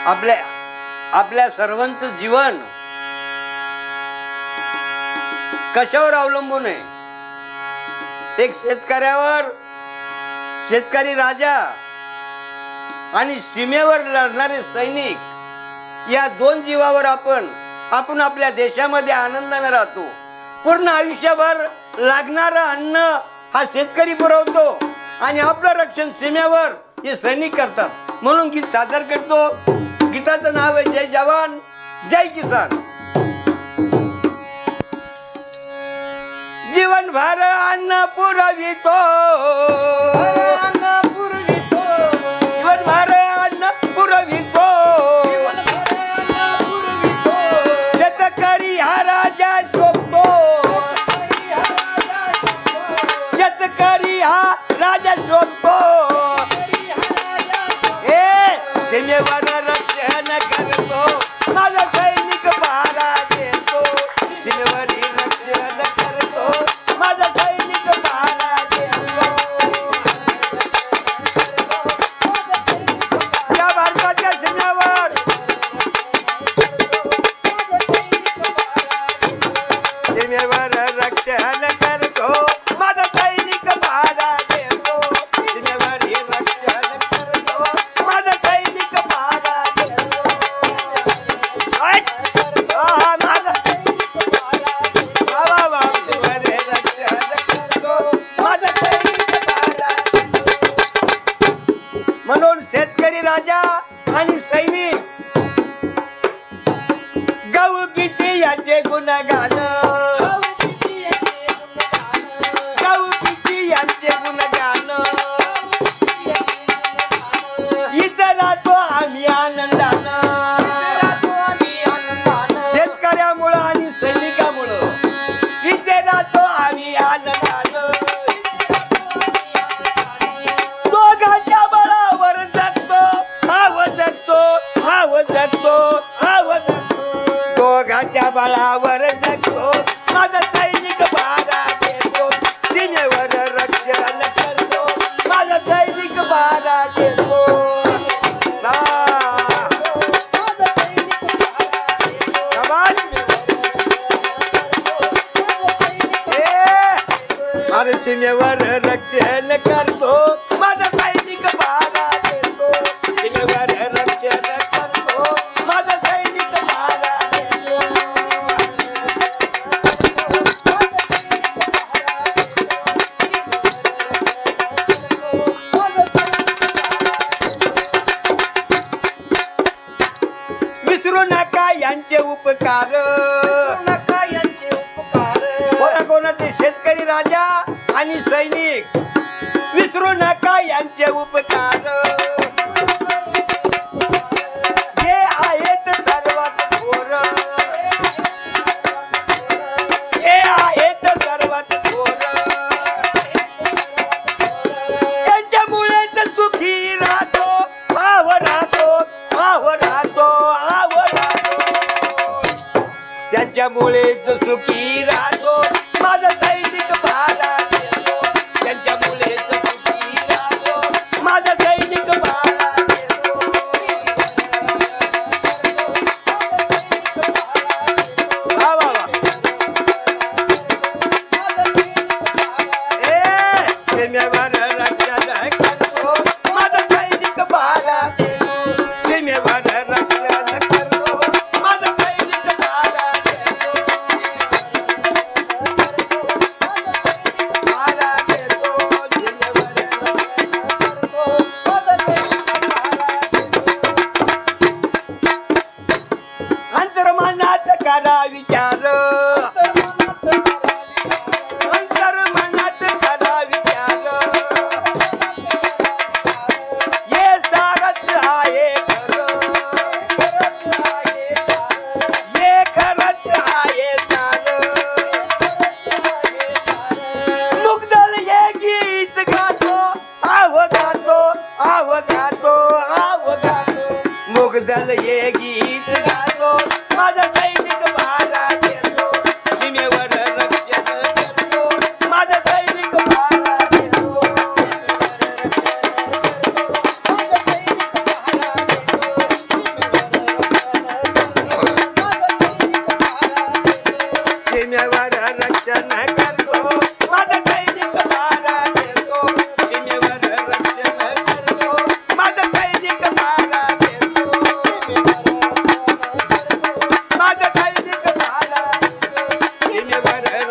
आपल्या सर्वांचं जीवन कशावर अवलंबून आहे? एक शेतकऱ्यावर, शेतकरी राजा आणि सीमेवर लढणारे सैनिक, या दोन जीवावर आपण आपल्या देशामध्ये आनंदाने राहतो. पूर्ण आयुष्यभर लागणारं अन्न हा शेतकरी पुरवतो आणि आपलं रक्षण सीमेवर हे सैनिक करतात. म्हणून गीत सादर करतो. गीताचं नाव आहे जय जवान जय किसान. जीवनभर अन्न पुरवितो, जीवनभर अन्न पुरवितो, शेतकरी हा राजा शोभतो, शेतकरी हा राजा शोभतो. सीमेवर रक्षण करतो, माझा सैनिक पहारा देतो. सीमेवर रक्षण करतो, माझा सैनिक पहारा देतो. या भारताच्या सीमेवर सीमेवर रक्षण करतो, माझा सैनिक पहारा देतो. सीमेवर रक्षण करतो, माझा सैनिक पहारा देतो. म्हणून शेतकरी राजा आणि सैनिक गहू किती याचे गुणगान, गहू किती यांचे गुणगान. इथं राहतो आम्ही आनंदानं, शेतकऱ्यामुळं आणि सैनिकामुळं इथे राहतो आम्ही आनंदानं. दोघांच्या बळावर जगतो, आव जगतो, आव जगतो, आव जगतो. दोघांच्या बळावर जगतो, माझा सैनिक पहारा देतो. सीमेवर रक्षण करतो, माझा सैनिक पहारा देतो. अरे सीमेवर रक्षण करतो, माझा सैनिक पहारा देतो. सीमेवर रक्षण करतो, माझा सैनिक पहारा देतो. विसरू नका यांचे उपकार, कोणाकोणाचे शेतकरी राजा आणि सैनिक. विसरू नका यांचे उपकार, हे आहेत सर्वात थोर, हे आहेत सर्वात थोर. त्यांच्यामुळेच सुखी राहतो, आव राहतो, आव राहतो, आव राहतो. त्यांच्यामुळेच सुखी राहतो, माझा सैनिक पहारा देतो. त्यांच्यामुळेच सुखी राहतो, माझा सैनिक पहारा देतो. वा वा वा. सीमेवर रक्षण करतो, माझा सैनिक पहारा देतो. सीमेवर रक्षण करतो, माझा सैनिक पहारा देतो. सीमेवर रक्षण करतो माझा सैनिक पहारा देतो सीमेवर रक्षण करतो माझा सैनिक पहारा देतो माझा सैनिक पहारा सीमेवर